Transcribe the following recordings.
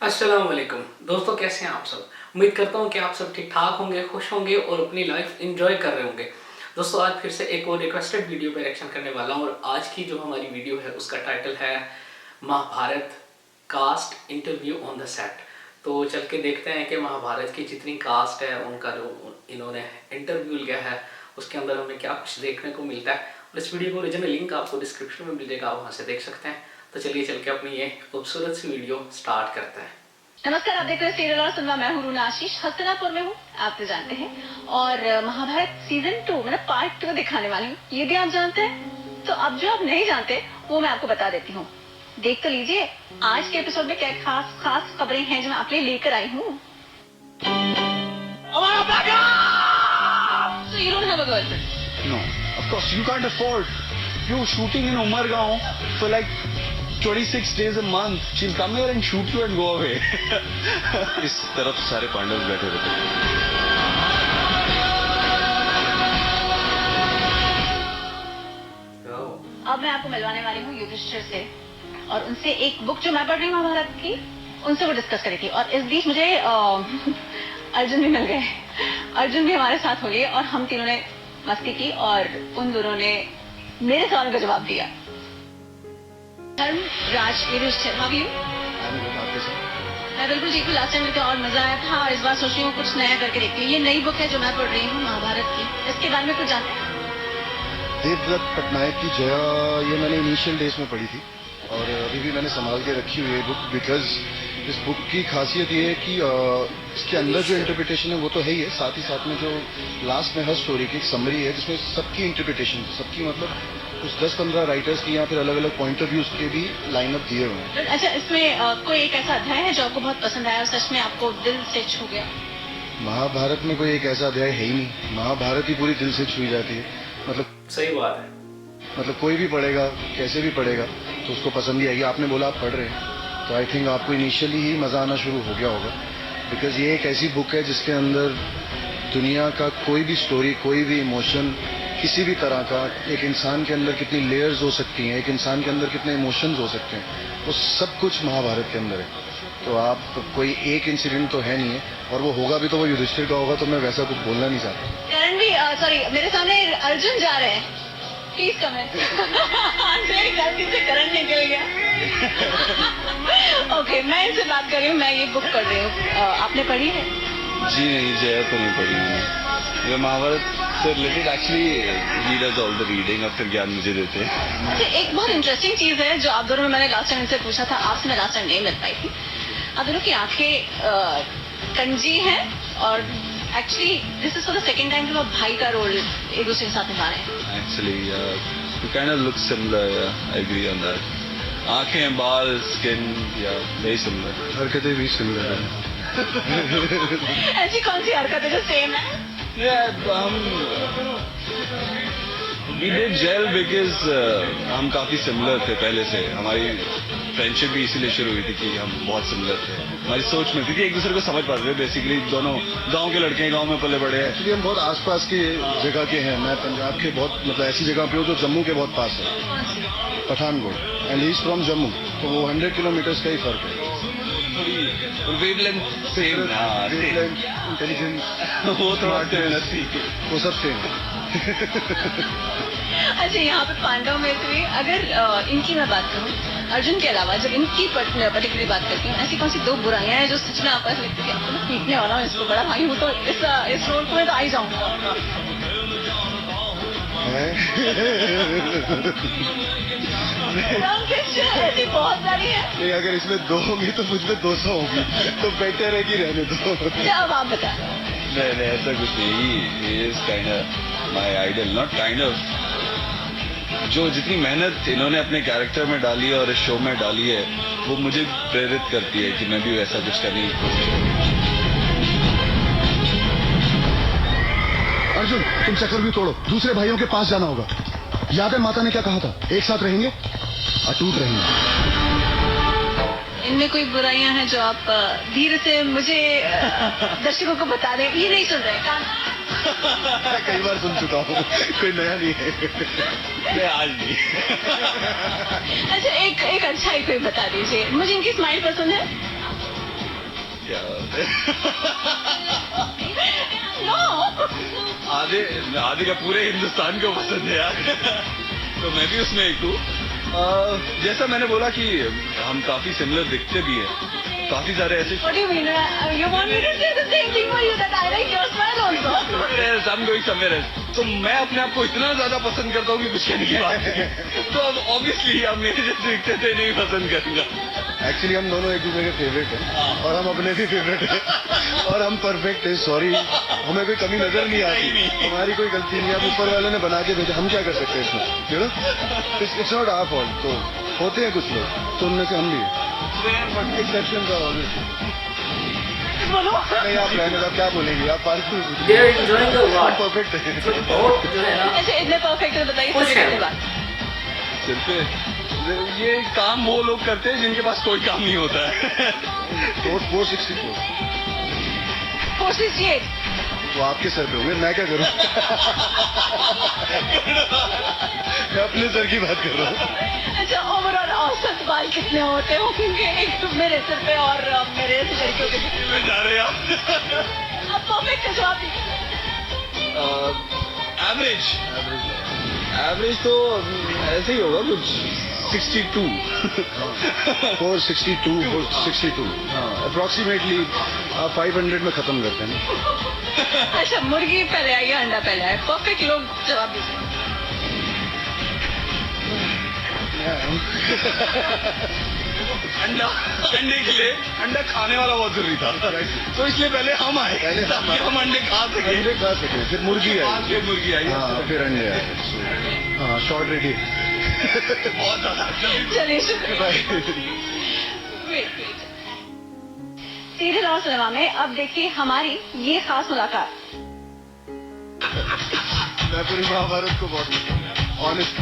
अस्सलाम वालेकुम दोस्तों, कैसे हैं आप सब। उम्मीद करता हूं कि आप सब ठीक ठाक होंगे, खुश होंगे और अपनी लाइफ एंजॉय कर रहे होंगे। दोस्तों, आज फिर से एक और रिक्वेस्टेड वीडियो पे रिएक्शन करने वाला हूं और आज की जो हमारी वीडियो है उसका टाइटल है Mahabharat cast interview on the set. तो चल के देखते हैं कि महाभारत की जितनी कास्ट है उनका जो इन्होंने इंटरव्यू लिया है उसके अंदर हमें क्या कुछ देखने को मिलता है। और इस वीडियो को ओरिजिनल लिंक आपको डिस्क्रिप्शन में मिल जाएगा, आप वहाँ से देख सकते हैं। तो चलिए चल के अपनी ये खूबसूरत सी वीडियो स्टार्ट करते हैं। नमस्कार, आप देख रहे हैं सीरियल और सिनेमा। मैं हूं रूना आशीष, हस्तिनापुर में हूं, आप तो जानते हैं। और महाभारत सीजन 2 मतलब पार्ट 2 दिखाने वाली हूँ। ये भी आप जानते हैं, तो अब जो आप नहीं जानते वो मैं आपको बता देती हूँ। देख तो लीजिए आज के एपिसोड में क्या खास खास खबरें हैं जो मैं आपके लिए लेकर आई हूँ। So you don't have a girlfriend? No, of course you can't afford. You shooting in Umargaon for like 26 days a month. She'll come here and shoot you and go away. इस तरफ सारे पांडव बैठे रहते हैं। अब मैं आपको मिलवाने वाली हूँ युधिष्ठिर से और उनसे एक बुक जो मैं पढ़ रही हूँ महाभारत की, उनसे वो डिस्कस करी थी। और इस बीच मुझे अर्जुन भी मिल गए। अर्जुन भी हमारे साथ हो लिए और हम तीनों ने मस्ती की और उन दोनों ने मेरे सवालों का जवाब दिया। Dharmraj Yudhishthir, how are you? मैं बिल्कुल ठीक हूँ। लास्ट टाइम मुझे और मजा आया था और इस बार सोच रही हूँ कुछ नया करके देखती हूँ। ये नई बुक है जो मैं पढ़ रही हूँ महाभारत की, इसके बारे में कुछ जानते हैं? देवव्रत पटनायक की जया, ये मैंने इनिशियल डेज में पढ़ी थी और अभी भी मैंने संभाल के रखी हुई है बुक। बिकॉज इस बुक की खासियत ये है कि इसके अंदर जो इंटरप्रिटेशन है वो तो है ही है, साथ ही साथ में जो लास्ट में हर स्टोरी की एक समरी है जिसमें सबकी इंटरप्रिटेशन, सबकी मतलब कुछ 10-15 राइटर्स की या फिर अलग अलग पॉइंट ऑफ व्यूज के भी लाइनअप दिए हुए हैं। अच्छा, इसमें कोई एक ऐसा अध्याय है जो आपको बहुत पसंद आया और सच में आपको दिल से छू गया? महाभारत में कोई एक ऐसा अध्याय है ही नहीं, महाभारत ही पूरी दिल से छुई जाती है। मतलब सही बात है। मतलब कोई भी पढ़ेगा, कैसे भी पढ़ेगा तो उसको पसंद ही आएगी। आपने बोला आप पढ़ रहे हैं तो आई थिंक आपको इनिशियली ही मजा आना शुरू हो गया होगा। बिकॉज ये एक ऐसी बुक है जिसके अंदर दुनिया का कोई भी स्टोरी, कोई भी इमोशन, किसी भी तरह का, एक इंसान के अंदर कितनी लेयर्स हो सकती हैं, एक इंसान के अंदर कितने इमोशंस हो सकते हैं, वो सब कुछ महाभारत के अंदर है। तो आप कोई एक इंसिडेंट तो है नहीं है, और वो होगा भी तो वो युधिष्ठिर का होगा, तो मैं वैसा कुछ बोलना नहीं चाहता। करण भी, सॉरी, मेरे सामने अर्जुन जा रहे हैं, प्लीज कमेंट। गलती से करण निकल गया। ओके, मैं इनसे बात कर रही हूँ, मैं ये बुक पढ़ रही हूँ। आपने पढ़ी है? जी नहीं, जया तो नहीं पढ़ी मैंने। ये महाभारत से related actually he does all the reading और फिर ज्ञान मुझे देते हैं। अच्छा, एक बहुत इंटरेस्टिंग चीज है जो आप दोनों में मैंने लास्ट टाइम इनसे पूछा था, आपसे मैं लास्ट टाइम नहीं मिल पाई थी। आप दोनों की आंखें कंजी हैं और actually this is for the second time कि आप भाई का रोल एक दूसरे के साथ निभा रहे हैं। Actually we kind of look similar, I agree on that. आंखें, बाल, स्किन या वेरी सिमिलर, हरकतें भी सिमिलर है। ऐसी कौन सी हरकत है जो सेम है? We did gel because हम काफी सिमिलर थे पहले से। हमारी फ्रेंडशिप भी इसीलिए शुरू हुई थी कि हम बहुत सिमिलर थे। हमारी सोच में थी कि एक दूसरे को समझ पाते थे। बेसिकली दोनों गांव के लड़के हैं, गांव में पले बड़े हैं। एक्चुअली हम बहुत आसपास की जगह के हैं। मैं पंजाब के बहुत मतलब ऐसी जगह पे हूँ जो जम्मू के बहुत पास है, Pathankot, and he is from Jammu. तो वो 100 किलोमीटर्स का ही फर्क है। वेवलेंथ सेम, इंटेलिजेंस, वो थोड़ा वो सब सेम। अच्छा, यहाँ पे पांडव में तो अगर इनकी मैं बात करूँ, अर्जुन के अलावा जब इनकी पर्टिकुलरली बात करती हूँ, ऐसी कौन सी दो बुराइयां हैं जो सच में आपको लगती है कि मैं पीटने वाला हूँ इसको, बड़ा भाई हूँ तो इस रोल को मैं तो आ ही जाऊंगा? ऐसी बहुत सारी है। नहीं, अगर इसमें 2 होंगी तो मुझ में 200 होगी, तो बेटर है कि रहने दो। अब आप बताएं। नहीं, ऐसा कुछ नहीं। He is kind of my idol, not kind of। जो जितनी मेहनत इन्होंने अपने कैरेक्टर में डाली है और इस शो में डाली है, वो मुझे प्रेरित करती है कि मैं भी वैसा कुछ करने की कोशिश करूँ। अर्जुन, तुम चक्कर भी तोड़ो, दूसरे भाइयों के पास जाना होगा। याद है माता ने क्या कहा था? एक साथ रहेंगे, अटूट रहेंगे। इनमें कोई बुराइयां हैं जो आप धीरे से मुझे दर्शकों को बता दें? ये नहीं सुन रहे काम। कई बार सुन चुका हूँ, कोई नया नहीं है। मैं आज नहीं। अच्छा, एक अच्छाई कोई बता दीजिए। मुझे इनकी स्माइल पसंद है। क्या बात है। नो आधे आधे का पूरे हिंदुस्तान को पसंद है यार। तो मैं भी उसमें एक हूँ। जैसा मैंने बोला कि हम काफी सिमिलर दिखते भी हैं, काफी सारे ऐसे What do you mean? You want me to say the same thing for you that I like your smile also? I'm going somewhere else. तो मैं अपने आप को इतना ज्यादा पसंद करता हूँ कि कुछ कहने की बात नहीं। तो अब ऑब्वियसली आप मेरे जैसे दिखते थे नहीं पसंद करूंगा। एक्चुअली हम दोनों एक दूसरे के फेवरेट हैं और हम अपने भी फेवरेट हैं और हम परफेक्ट हैं। सॉरी, हमें कोई कमी नजर नहीं आती, हमारी कोई गलती नहीं है। अब ऊपर वाले ने बना के भेजा, हम क्या कर सकते हैं इसमें, you know, it's not our fault. तो होते हैं कुछ लोग, तो उनमें से हम भी हैं। एक्सेप्शन का बोलो नहीं, आप रहने का क्या बोलेंगे आप, फालतू। दे आर एंजॉयिंग द हम वर्क। परफेक्ट हैं। बहुत जो है ना ऐसे इतने परफेक्ट है, बताइए खुश सबसे हैं। पहले बात। सिर्फ ये काम वो लोग करते हैं जिनके पास कोई काम नहीं होता है। 464 468 वो आपके सर पे होंगे, मैं क्या करूं। मैं अपने सर की बात कर रहा हूँ। अच्छा, ओवरऑल औसत बाल कितने होते होंगे एक तो मेरे सिर पे और मेरे लड़कियों के सिर में जा रहे हैं पे? अब परफेक्ट जवाब दीजिए। एवरेज एवरेज तो ऐसे ही होगा कुछ 62 462 462 अप्रोक्सीमेटली आप 500 में खत्म करते हैं ना। अच्छा, मुर्गी पहले आई या अंडा पहले आया? परफेक्ट लोग जवाब दीजिए। अंडे के लिए अंडा खाने वाला बहुत जरूरी था, तो इसलिए पहले हम आए ताकि हम अंडे खा सके। अंडे खा सके, फिर मुर्गी आई, फिर मुर्गी आई, हाँ फिर अंडे आए। हाँ, शॉर्ट रेडी। बहुत ज्यादा। चलिए शुक्रिया। वेट सीरियल और सिनेमा में अब देखिए हमारी ये खास मुलाकात। मैं पूरी महाभारत को बहुत ऑनेस्ट।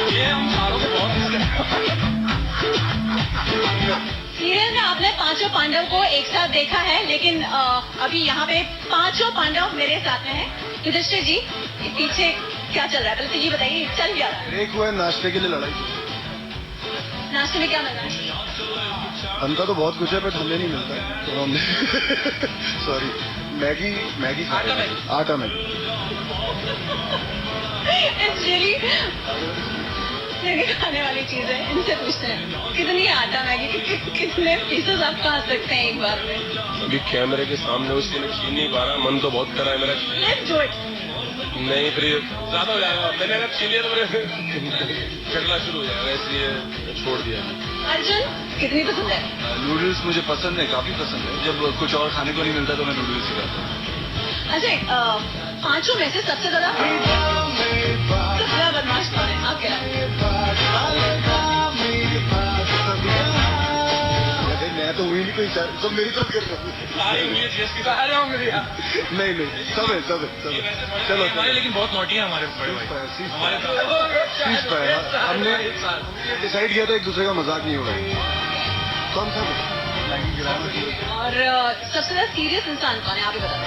ये हम सारों को बहुत सीरियल में आपने पांचों पांडव को एक साथ देखा है, लेकिन अभी यहाँ पे पांचों पांडव मेरे साथ में हैं। युधिष्ठिर जी, पीछे क्या चल रहा है पहले तो ये बताइए, चल क्या रहा है? ब्रेक हुआ है, नाश्ते के लिए लड़ाई। नाश्ते में क्या मिल रहा है? बनता तो बहुत कुछ है पर हमें नहीं मिलता है, तो हमने सॉरी मैगी मैगी आटा मैगी। इट्स रियली खाने वाली चीज है। इनसे पूछते हैं कितनी है आटा मैगी, कितने पीसेस आप खा सकते हैं एक बार में? अभी कैमरे के सामने उसके लिए छीन नहीं पा रहा, मन तो बहुत कर रहा है मेरा। Let's do it. नहीं फिर ज्यादा हो जाएगा, मैंने अगर छीन लिया तो मेरे चढ़ना शुरू हो जाएगा, इसलिए छोड़ दिया। अर्जुन, कितनी पसंद है? नूडल्स मुझे पसंद है, काफी पसंद है। जब कुछ और खाने को नहीं मिलता तो मैं नूडल्स ही खाता हूँ। अच्छा, पांचों में से सबसे ज्यादा बदमाश कौन है आपके मैं तो हुई नहीं कोई, सब मेरी तरफ कर रहा हूँ। नहीं नहीं, सब है सब है सब है। चलो चलो, लेकिन बहुत नोटी है हमारे बड़े भाई। सीज पाया। हमने डिसाइड किया था एक दूसरे का मजाक नहीं उड़ाएंगे। कौन सा? और सबसे ज्यादा सीरियस इंसान कौन है आप ही बताओ।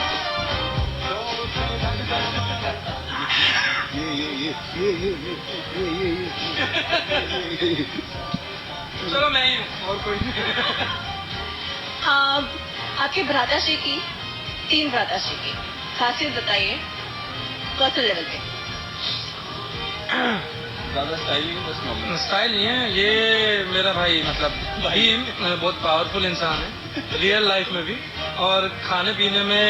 ये चलो मैं ही हूँ और कोई नहीं। आपके भ्राताश्री की, 3 भ्राताश्री की खासियत बताइए पर्सनल लेवल पे। ज्यादा स्टाइलिंग बस नॉर्मल। स्टाइल नहीं है ये मेरा भाई, मतलब भीम बहुत पावरफुल इंसान है रियल लाइफ में भी, और खाने पीने में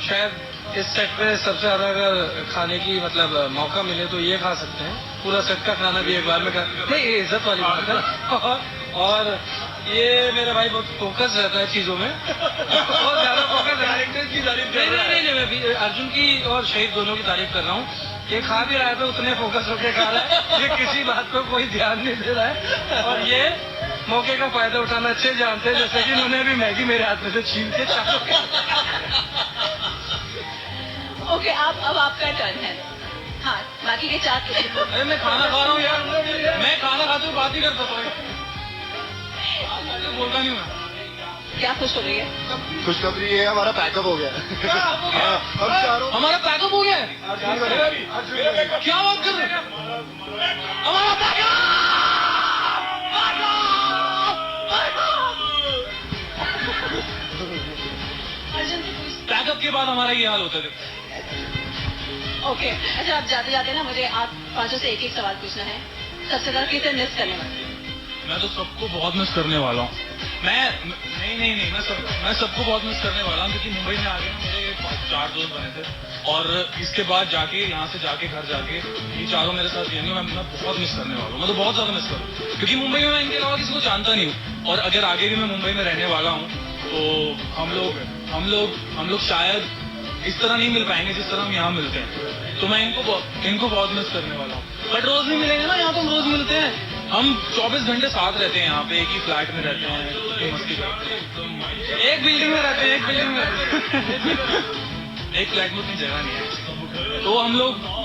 शायद इस सेट पे सबसे ज्यादा अगर खाने की मतलब मौका मिले तो ये खा सकते हैं। पूरा सेट का खाना भी एक बार में नहीं, ये इज्जत वाली बात है। और ये मेरा भाई बहुत फोकस रहता है चीजों में, बहुत ज्यादा फोकस डायरेक्टर की तारीफ कर रहा है। नहीं, मैं भी अर्जुन की और शहीद दोनों की तारीफ कर रहा हूँ। ये खा भी रहा है तो उतने फोकस होकर खा रहा है, ये किसी बात को कोई ध्यान नहीं दे रहा है, और ये मौके का फायदा उठाना अच्छे जानते हैं, जैसे कि उन्होंने भी मैगी मेरे हाथ में से छीन के चालू ओके, अब आपका टर्न है। हाँ, बाकी के 4 अरे मैं खाना खा रहा हूँ यार, मैं खाना खाते हुए बात ही करता था, बोलता नहीं मैं। क्या खुश हो रही है? खुशखबरी ये है, हमारा पैकअप हो गया। हाँ, हम चारों हमारा पैकअप हो गया है। क्या बात कर रहे हैं? हमारा पैकअप बाद हमारा ये हाल होता था। ओके, अच्छा आप जाते जाते ना मुझे आप पांचों से एक सवाल पूछना है। सबसे ज्यादा किसे मिस करने वाले? मैं तो सबको बहुत मिस करने वाला हूँ। मैं सबको बहुत मिस करने वाला हूँ, क्योंकि मुंबई में आके मेरे 4 दोस्त बने थे, और इसके बाद जाके यहाँ से जाके घर जाके ये चारों मेरे साथ रहेंगे। मैं बहुत मिस करने वाला हूँ, मैं तो बहुत ज्यादा मिस करूँ, क्योंकि मुंबई में मैं इनके अलावा किसी को जानता नहीं हूँ। और अगर आगे भी मैं मुंबई में रहने वाला हूँ तो हम लोग शायद इस तरह नहीं मिल पाएंगे जिस तरह हम यहाँ मिलते हैं। तो मैं इनको बहुत मिस करने वाला हूँ। बट रोज नहीं मिलेंगे ना, यहाँ तो हम रोज मिलते हैं। हम 24 घंटे साथ रहते हैं, यहाँ पे एक ही फ्लैट में रहते हैं, मस्ती करते हैं, एक बिल्डिंग में रहते हैं, एक फ्लैट में उतनी जगह नहीं है। तो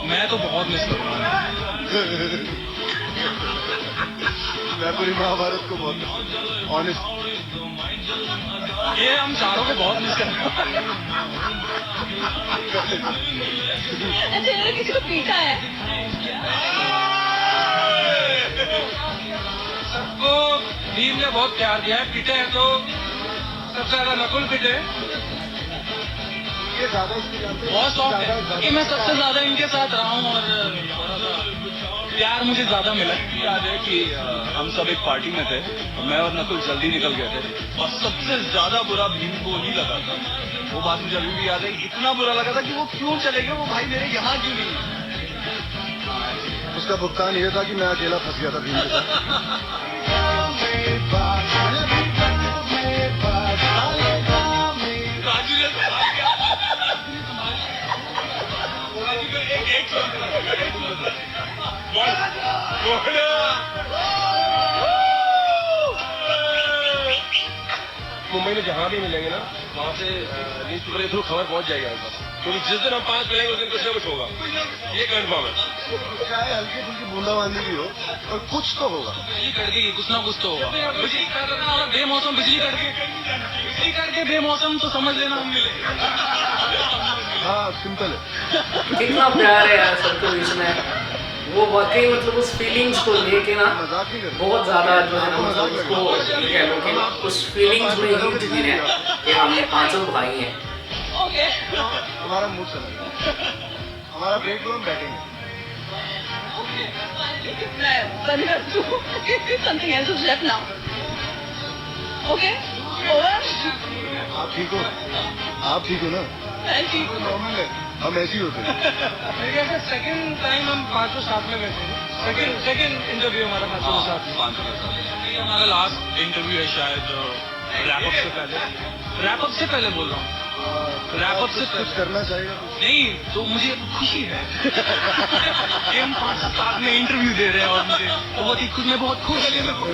मैं तो बहुत मिस करूँगा। मैं पूरी महाभारत को बहुत ऑनेस्ट, ये हम चारों को बहुत मिस करते हैं। अच्छा इन्होंने किसी को पीटा है? सबको भीम ने बहुत प्यार दिया है। पीटे हैं तो सबसे ज्यादा नकुल पीटे, बहुत शौक है कि मैं सबसे ज्यादा इनके साथ रहा हूँ, और प्यार मुझे ज्यादा मिला। याद है कि हम सब एक पार्टी में थे, मैं और नकुल जल्दी निकल गए थे, और सबसे ज्यादा बुरा भीम को ही लगा था। वो बात मुझे अभी भी याद है, इतना बुरा लगा था कि वो क्यों चले गए, वो भाई मेरे यहाँ क्यों नहीं। उसका भुगतान ये था कि मैं अकेला फंस गया था भीम के साथ। मुंबई में जहाँ भी मिलेंगे ना, वहाँ से न्यूज़पेपर के थ्रू खबर पहुँच जाएगी आपके पास, क्योंकि जिस दिन हम 5 मिलेंगे उस दिन कुछ ना कुछ होगा, ये कंफर्म है। चाहे हल्की फुल्की बूंदाबांदी भी हो, और कुछ तो होगा। बिजली कड़के कुछ ना कुछ तो होगा। बिजली बेमौसम बिजली कड़के बेमौसम, तो समझ लेना हम मिले। हाँ सिंपल है। कितना प्यार है यार सबको इसमें, वो वाकई मतलब उस फीलिंग्स को लेके ना मजाक नहीं कर रहा। बहुत ज्यादा जो है ना, मतलब उसको कह लो कि उस फीलिंग्स में ही जी रहे हैं कि हम पांचों भाई हैं। ओके, हमारा मूड चला गया, हमारा ब्रेक लो, हम बैठेंगे। मैं बंद कर दूँ। Something else is left now. Okay, over. आप ठीक हो? आप ठीक हो ना? मैं ठीक हूँ। नॉर्मल है, हम ऐसे ही होते हैं। मेरे ख्याल से सेकंड टाइम हम पांचों साथ में बैठे हैं। सेकंड इंटरव्यू हमारा पांचों के साथ। ये हमारा लास्ट इंटरव्यू है शायद, रैपअप से पहले बोल रहा हूँ। रैपअप से कुछ करना चाहिए। नहीं तो मुझे खुशी है कि हम 5 साथ में इंटरव्यू दे रहे हैं, और मुझे मैं बहुत खुश हूँ।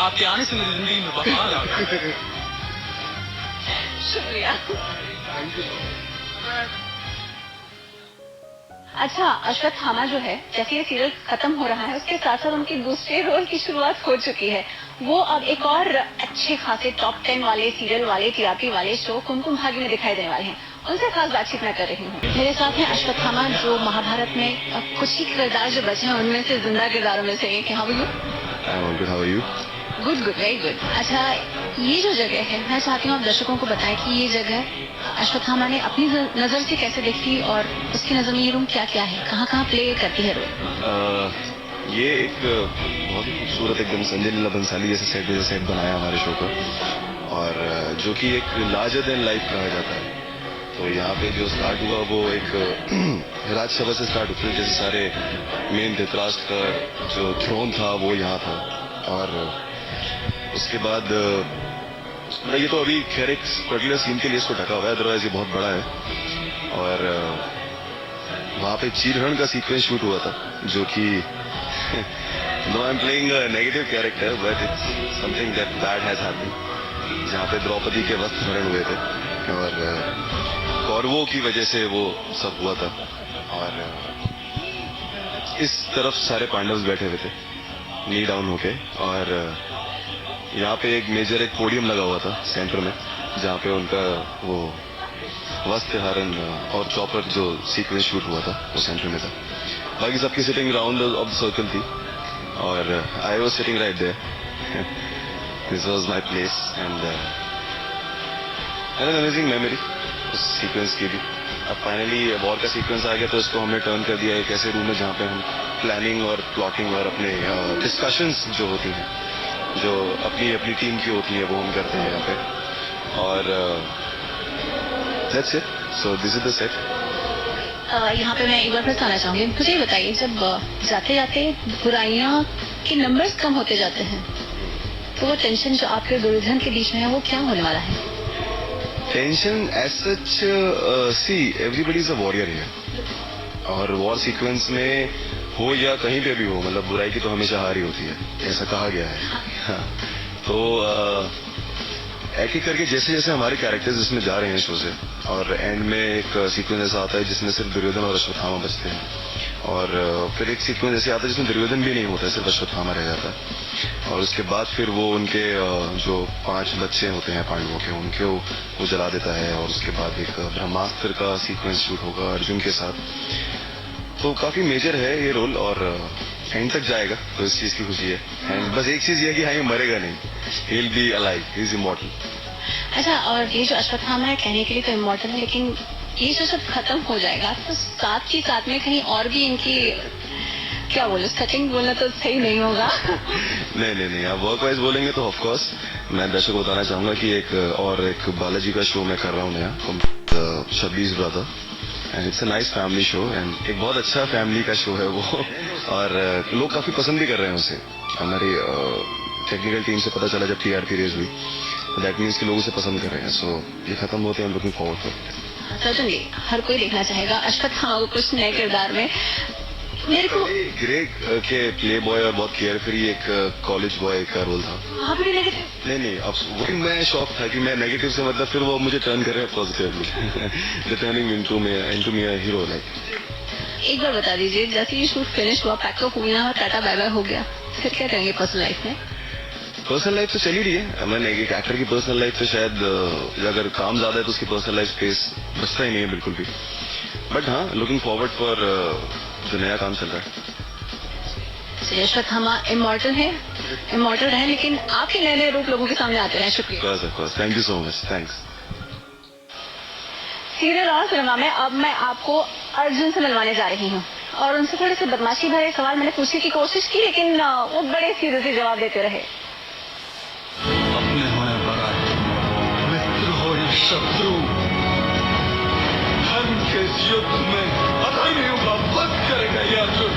आपके आने से मेरी जिंदगी में बहार आ गई। शुक्रिया। अच्छा अश्वत्थामा जो है, जैसे ये सीरियल खत्म हो रहा है उसके साथ साथ उनकी दूसरे रोल की शुरुआत हो चुकी है। वो अब एक और अच्छे खासे टॉप 10 वाले सीरियल वाले टीआरपी वाले शो कुमकुम भाग्य में दिखाई देने वाले हैं। उनसे खास बातचीत मैं कर रही हूँ। मेरे साथ हैं अश्वत्थामा, जो महाभारत में कुछ ही किरदार जो बचे हैं उनमें से जिंदा किरदारों में से एक है। How are you? Good, very good. अच्छा ये जो जगह है, मैं चाहती हूँ आप दर्शकों को बताएं कि ये जगह अश्वत्थामा ने अपनी नजर से कैसे देखी, और उसकी नजर में ये रूम क्या क्या है, कहाँ कहाँ प्ले करती है रोल। ये एक बहुत ही खूबसूरत एकदम संजय लीला भंसाली जैसे सेट बनाया हमारे शो का, और जो कि एक लार्जर देन लाइफ कहा जाता है। तो यहाँ पे जो स्टार्ट हुआ वो एक राजसभा से स्टार्ट हुआ, जैसे सारे मेन धृतराष्ट्र का जो थ्रोन था वो यहाँ था, और उसके बाद ये तो अभी खैर एक पर्टिकुलर सीन के लिए इसको ढका हुआ है, अदरवाइज ये बहुत बड़ा है। और वहाँ पे चीरहरण का सीक्वेंस शूट हुआ था, जो कि no I am playing a negative character, but it's something that bad has happened, जहाँ पे द्रौपदी के वस्त्र हरण हुए थे, और कौरवों की वजह से वो सब हुआ था। और इस तरफ सारे पांडव बैठे हुए थे नी डाउन होके, और यहाँ पे एक मेजर एक पोडियम लगा हुआ था सेंटर में, जहाँ पे उनका वो वस्त्र हरण और चॉपर जो सीक्वेंस शूट हुआ था वो सेंटर में था। बाकी सबकी sitting round of the circle थी, और I was sitting right there. This was my place, and an amazing memory उस सीक्वेंस की भी। अब फाइनली वॉर का सीक्वेंस आ गया तो इसको हमने टर्न कर दिया एक ऐसे रूम में जहाँ पे हम प्लानिंग और प्लॉटिंग और अपने डिस्कशंस जो होती हैं, जो अपनी अपनी टीम की होती है, वो हम करते हैं यहाँ पे। और that's it, so this is the set. यहाँ पे मैं एक बार फिर आना चाहूंगी। मुझे ये बताइए, जब जाते जाते बुराइयां के नंबर्स कम होते जाते हैं तो वो टेंशन जो आपके दुर्योधन के बीच में है वो क्या होने वाला है? Tension as such, see everybody is a warrior here, और वॉर सीक्वेंस में हो या कहीं पे भी हो, मतलब बुराई की तो हमेशा हार ही होती है, ऐसा कहा गया है। हाँ, तो एक एक करके जैसे जैसे हमारे कैरेक्टर्स इसमें जा रहे हैं शो से, और एंड में एक सीक्वेंस ऐसा आता है जिसमें सिर्फ दुर्योधन और अश्वत्थामा बचते हैं, और फिर एक सीक्वेंस ऐसे आता है जिसमें दुर्योधन भी नहीं होता है, सिर्फ अश्वत्थामा रह जाता है। और उसके बाद फिर वो उनके जो 5 बच्चे होते हैं पांडवों के, उनको वो जला देता है, और उसके बाद एक ब्रह्मास्त्र का सीक्वेंस शूट होगा अर्जुन के साथ। तो काफी मेजर है ये रोल, और एंड तक जाएगा, तो इस चीज की खुशी है। एंड बस एक चीज ये है कि हाँ, ये मरेगा नहीं, he will be alive, he is immortal. अच्छा, और ये जो अश्वत्थामा है कहने के लिए तो इमॉर्टल है, लेकिन ये जो सब खत्म हो जाएगा तो साथ ही साथ में कहीं और भी इनकी, क्या बोलो, सेटिंग बोलना तो सही नहीं होगा। नहीं, आप वर्क वाइज बोलेंगे तो ऑफकोर्स मैं दर्शक को बताना चाहूंगा कि एक बालाजी का शो मैं कर रहा हूँ नया, 26 brother, and it's a nice family show, and एक बहुत अच्छा फैमिली का शो है वो, और लोग काफी पसंद भी कर रहे हैं उसे। हमारी टेक्निकल टीम से पता चला जब TRP रेज हुई, तो दैट मीन्स कि लोग उसे पसंद कर रहे हैं। सो ये खत्म होते हैं, हम लुकिंग फॉरवर्ड टू। सर्टेनली हर कोई देखना चाहेगा अश्वत्थामा को कुछ नए किरदार में। मेरे को ग्रेग के प्ले बॉय और बहुत केयर फ्री एक कॉलेज बॉय का रोल था। वहाँ पे भी नेगेटिव? नहीं, अब वही मैं शॉक था कि मैं नेगेटिव से, मतलब फिर वो मुझे टर्न कर रहे हैं positively, turning into me a hero like. एक बार बता दीजिए, जैसे ये शूट फिनिश हुआ, पैकअप हुआ, टाटा बाय बाय हो गया, फिर क्या करेंगे पर्सनल लाइफ में? पर्सनल लाइफ तो चल ही रही है। मैंने एक एक्टर की पर्सनल लाइफ तो शायद अगर काम ज्यादा है तो उसकी पर्सनल लाइफ स्पेस बचता ही नहीं है बिल्कुल भी, बट हाँ, लुकिंग फॉरवर्ड फॉर जो नया काम चल रहा है। अश्वत्थामा इमॉर्टल है, इमॉर्टल रहे, लेकिन आपके नए नए रूप लोगों के सामने आते रहे। शुक्रिया। Of course, thank you so much, thanks. Serial और सिनेमा में अब मैं आपको अर्जुन से मिलवाने जा रही हूँ, और उनसे थोड़े से बदमाशी भरे सवाल मैंने पूछने की कोशिश की, लेकिन वो बड़े सीधे से जवाब देते रहे। अपने होने पर मित्र हो या शत्रु, धर्म के युद्ध में पता ही नहीं होगा वक्त करेगा ये अर्जुन।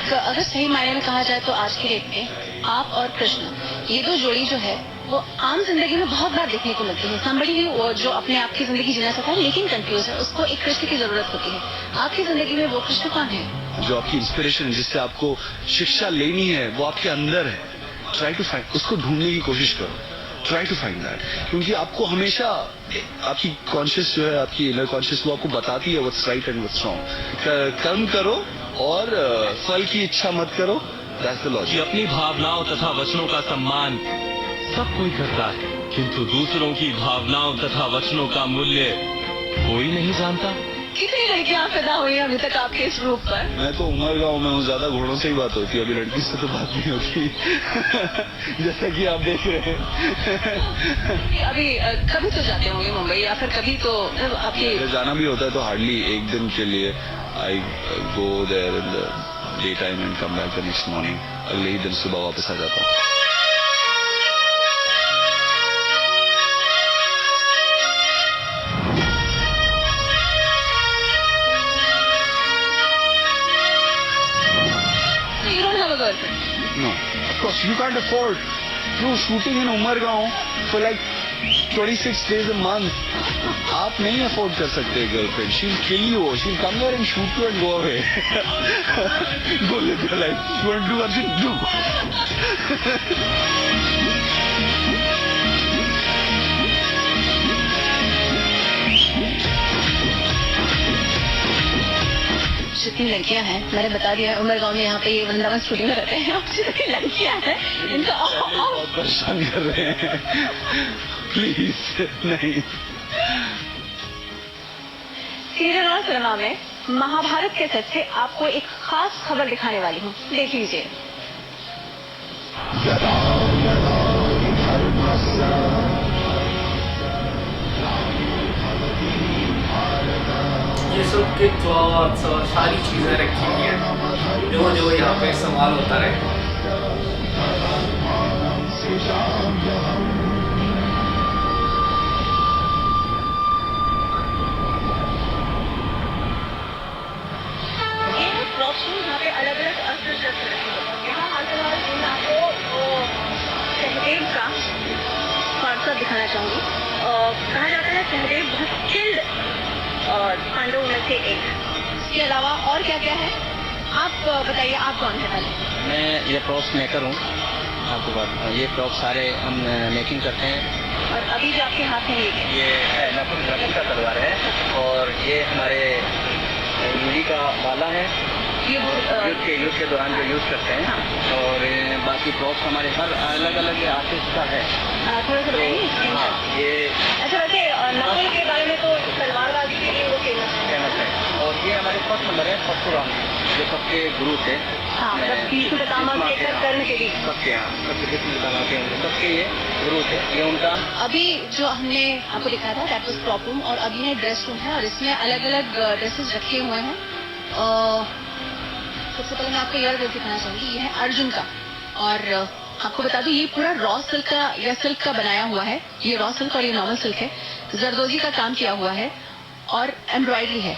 तो अगर सही मायने में कहा जाए तो आज की डेट में आप और कृष्ण, ये दो जोड़ी जो है वो आम जिंदगी में बहुत बार देखने को मिलती है। somebody who जो अपने आप की जिंदगी जीना चाहता है लेकिन कंफ्यूज है, उसको एक कृष्ण की जरूरत होती है। आपकी जिंदगी में वो कृष्ण कौन है? जो आपकी इंस्पिरेशन, जिससे आपको शिक्षा लेनी है, वो आपके अंदर है। ट्राई टू फाइंड, उसको ढूंढने की कोशिश करो, ट्राई टू फाइंड दैट, क्योंकि आपको हमेशा आपकी कॉन्शियस जो है, आपकी इनर कॉन्शियस, वो आपको बताती है what's right and what's wrong. कर्म करो और फल की इच्छा मत करो, दैट्स द लॉजिक। अपनी भावनाओं तथा वचनों का सम्मान सब कोई करता है, किंतु दूसरों की भावनाओं तथा वचनों का मूल्य कोई नहीं जानता। कितनी लड़कियां पैदा हुई अभी तक आपके इस रूप पर? मैं तो उमर गाँव में हूँ, ज्यादा घोड़ों से ही बात होती है, अभी लड़की से तो बात नहीं होती। जैसा कि आप देख रहे हैं। अभी कभी तो जाते होंगे मुंबई, या फिर कभी तो आपकी जाना भी होता है तो हार्डली एक दिन के लिए I go there in the day time and come back the next morning. अगले ही दिन सुबह वापस आ जाता हूँ। No, of course you can't afford. You're shooting in Umargaon for like 26 days a month. आप नहीं अफोर्ड कर सकते girlfriend. She'll kill you. She'll come there and shoot you and go away. Go live your life. You want to do what you do. जितनी लड़कियां हैं, मैंने बता दिया उमर गांव में, यहाँ पे ये वृंदावन स्टूडियो में रहते हैं। जितनी लड़कियां हैं इनका बहुत परेशान कर रहे हैं, प्लीज नहीं। सीरियल और सिनेमा में महाभारत के सेट से आपको एक खास खबर दिखाने वाली हूँ, देख लीजिए। ये सब के क्लॉथ्स और सारी चीज़ें रखी हुई हैं जो यहाँ पे इस्तेमाल होता रहे। यहाँ पे अलग अलग अस्त्र शस्त्र रखे हैं। यहाँ हाल फिलहाल मैं आपको सहदेव का वाट्सअप दिखाना चाहूंगी। कहा जाता है सहदेव बहुत स्किल्ड पांडवों में से एक। इसके अलावा और क्या क्या है आप बताइए, आप कौन है पहले? मैं ये प्रॉप्स मेकर हूँ। आपको बात, ये प्रॉप्स सारे हम मेकिंग करते हैं। और अभी जो आपके हाथ में ये नकुल का तलवार है और ये हमारे यूरी का माला है, युद्ध के दौरान जो यूज करते हैं। हाँ। और बाकी प्रॉप्स हमारे हर अलग अलग आर्टिस्ट का है। थोड़ा सा बताइए। हाँ, ये अच्छा, वैसे नकुल के बारे में तो तलवारबाजी के लिए वो फेमस है। और ये हमारे फर्स्ट नंबर है परशुराम, जो सबके गुरु थे। हाँ, मतलब भीष्म पितामह से लेकर कर्ण के भी सबके यहाँ सबके भीष्म पितामह के सबके ये गुरु थे। ये उनका अभी जो हमने आपको दिखाया था दैट वाज प्रॉप रूम, और अभी है ड्रेस रूम है, और इसमें अलग अलग ड्रेसेस रखे हुए हैं। सबसे पहले मैं आपको यह ड्रेस दिखाना चाहूंगी। ये है अर्जुन का, और आपको बता दूं ये पूरा रॉ सिल्क का या सिल्क का बनाया हुआ है। ये रॉ सिल्क और ये नॉर्मल सिल्क है, जरदोजी का काम किया हुआ है और एम्ब्रॉयडरी है।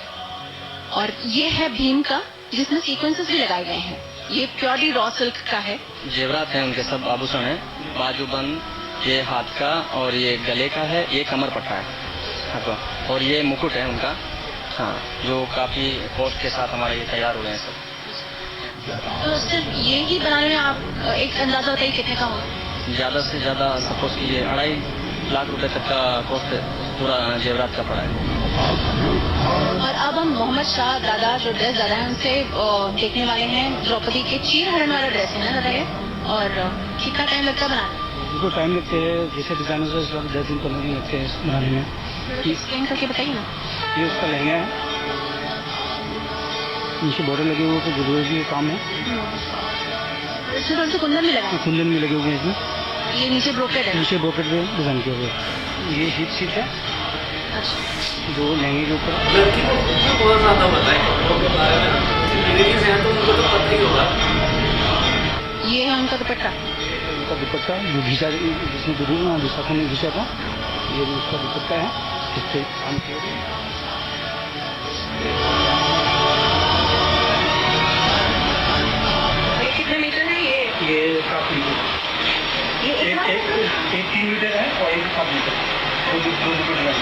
और ये है भीम का, जिसमें सीक्वेंसेस भी लगाए गए हैं। ये प्योरली रॉ सिल्क का है। जेवरात है उनके, सब आभूषण है, बाजूबंद, ये हाथ का और ये गले का है, ये कमर पट्टा है हाँ, और ये मुकुट है उनका। हाँ, जो काफी कॉस्ट के साथ हमारे ये तैयार हुए हैं सब। तो सिर्फ ये ही बनाने में आप एक अंदाजा बताइए कितने का होगा? ज्यादा से ज्यादा सपोज कीजिए 2.5 लाख रुपए तक का कॉस्ट पूरा जेवरात का पड़ा है। और अब हम मोहम्मद शाह दादा, जो ड्रेस दादा है, उनसे देखने वाले हैं द्रौपदी के चीर हरण वाला ड्रेस है ना दादा ये, और कितना टाइम लगता है बनाने? इसको टाइम लगते हैं, जैसे डिजाइनर से इस वक्त 10 दिन 15 दिन लगते हैं बनाने में। एक्सप्लेन करके बताइए ना। ये उसका लहंगा है, नीचे बॉर्डर लगे हुए ऊपर जरूरी काम है, इसमें थोड़े से कुंदन भी लगा है। कुंदन भी लगे हुए हैं इसमें। ये नीचे ब्रोकेड है। नीचे ब्रोकेट पे डिजाइन किया हुआ है। ये हिप सीट है अच्छा, जो लहंगे के ऊपर। लड़की को खुद भी बहुत ज़्यादा पता है कपड़ों के बारे में ना, लेडीज हैं तो उनको तो पता ही होगा। ये है उनका दुपट्टा। उनका दुपट्टा जो घिसा, जिसमें दूसरा ने घिसा था, ये भी उसका दुपट्टा है, इस पे काम किया हुआ है। ये कितने मीटर है ये? ये 7 मीटर, ये एक 3 मीटर है और एक 7 मीटर, दो मीटर है।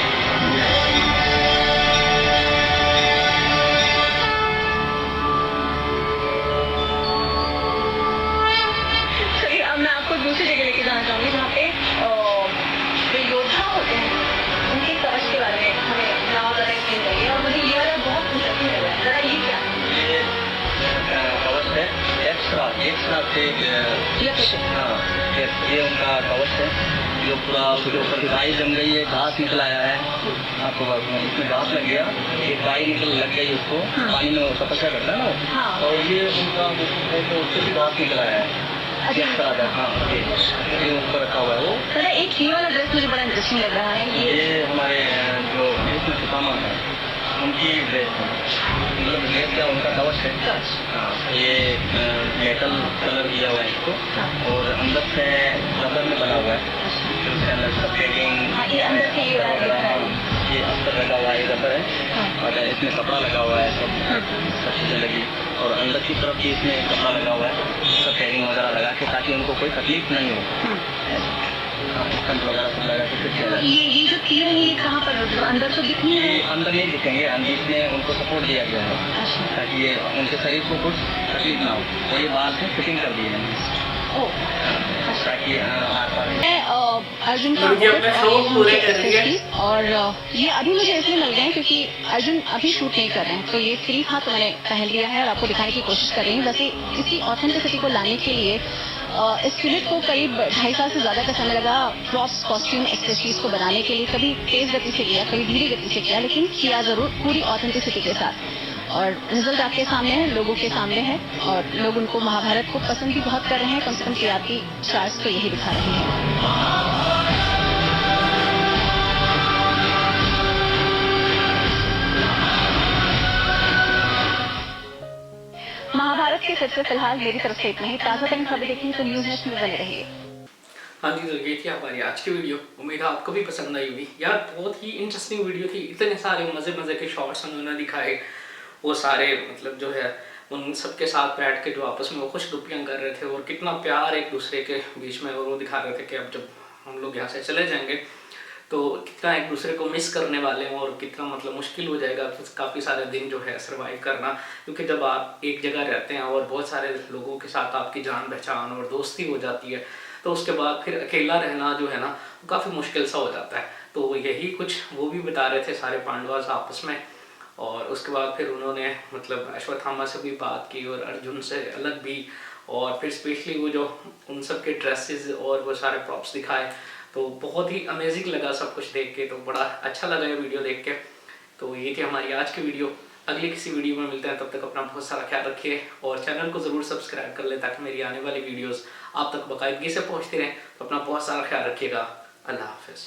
चलिए, अब मैं आपको दूसरी जगह लेके जाना चाहूंगी जहाँ पे जो योद्धा होते हैं उनके कवच के बारे में हमें नाम जरा एक्सप्लेन करिए। और मुझे ये वाला बहुत इंटरेस्टिंग लग रहा है, जरा ये क्या ये कवच है, एक्स्ट्रा से हाँ, ये उनका कवच है, जो पूरा उसके ऊपर गाय जम गई है, घास निकल आया है। आपको बात में इसमें घास लग गया, ये गाय लग गई उसको, पानी में तपस्या करता है ना। हाँ। और ये उनका तो उससे भी घास निकल आया है। अच्छा। हाँ, ये ऊपर रखा हुआ है वो। जरा एक ये वाला ड्रेस मुझे बड़ा इंटरेस्टिंग लग रहा है। ये हमारे जो भीष्म पितामह है उनकी ड्रेस है, मतलब ड्रेस क्या उनका कवच है। हाँ, ये मेटल कलर किया हुआ है इसको, और अंदर से रबर में बना हुआ है। फिर उसके अंदर सब पैकिंग, ये अंदर से ये वाला है। ये अस्तर लगा हुआ है, ये रबर है, और इसमें कपड़ा लगा हुआ है, सब चीज़ें लगी। और अंदर की तरफ भी इसमें कपड़ा लगा हुआ है, सब पैकिंग वगैरह लगा के, ताकि उनको कोई तकलीफ नहीं हो। स्टंट वगैरह सब लगा के फिर ये जो तीर है ये कहाँ पर अंदर तो दिख नहीं ये है? अंदर नहीं दिखेंगे, अंदर में उनको सपोर्ट दिया गया है अच्छा। ताकि ये उनके शरीर को कुछ तकलीफ ना हो। तो ये बाल से फिटिंग कर दिए हैं ताकि आर पार मैं अर्जुन का लड़की अपने शौक पूरे कर रही है। और ये अभी मुझे इसलिए मिल गए हैं क्योंकि अर्जुन अभी शूट नहीं कर रहे हैं, तो ये फ्री था तो मैंने पहन लिया है और आपको दिखाने की कोशिश कर रही हूँ। वैसे इसकी ऑथेंटिसिटी को लाने के लिए इस फिल्म को करीब 2.5 साल से ज्यादा का समय लगा प्रॉप्स, कॉस्ट्यूम, एक्सेसरीज को बनाने के लिए। कभी तेज गति से किया, कभी धीरे गति से किया, लेकिन किया जरूर पूरी ऑथेंटिसिटी के साथ। और रिजल्ट आपके सामने है, लोगों के सामने है, और लोग उनको महाभारत को पसंद भी बहुत कर रहे हैं। कम से कम टीआरपी चार्ट्स तो यही दिखा रहे हैं। के सेट से फिलहाल मेरी तरफ से इतना ही। ताज़ा तरीन खबरें देखिए तो न्यूज़ नेट में बने रहिए। हाँ जी, तो ये थी हमारी आज की वीडियो। उम्मीद है आपको भी पसंद आई होगी यार। बहुत ही इंटरेस्टिंग वीडियो थी। इतने सारे मज़े के शॉर्ट्स उन्होंने दिखाए, वो सारे मतलब जो है उन सबके साथ बैठ के जो आपस में वो खुश रुपयां कर रहे थे और कितना प्यार एक दूसरे के बीच में, और वो दिखा रहे थे कि अब जब हम लोग यहाँ से चले जाएंगे तो कितना एक दूसरे को मिस करने वाले हैं और कितना मतलब मुश्किल हो जाएगा काफ़ी सारे दिन जो है सरवाइव करना। क्योंकि जब आप एक जगह रहते हैं और बहुत सारे लोगों के साथ आपकी जान पहचान और दोस्ती हो जाती है, तो उसके बाद फिर अकेला रहना जो है ना काफ़ी मुश्किल सा हो जाता है। तो यही कुछ वो भी बता रहे थे सारे पांडवास आपस में। और उसके बाद फिर उन्होंने मतलब अश्वत्थामा से भी बात की और अर्जुन से अलग भी, और फिर स्पेशली वो जो उन सब के ड्रेसेस और वो सारे प्रॉप्स दिखाए, तो बहुत ही अमेजिंग लगा सब कुछ देख के। तो बड़ा अच्छा लगा ये वीडियो देख के। तो ये थी हमारी आज की वीडियो। अगली किसी वीडियो में मिलते हैं, तब तक अपना बहुत सारा ख्याल रखिए और चैनल को ज़रूर सब्सक्राइब कर लें ताकि मेरी आने वाली वीडियोस आप तक बाकायदगी से पहुंचती रहें। तो अपना बहुत सारा ख्याल रखिएगा। अल्लाह हाफिज़।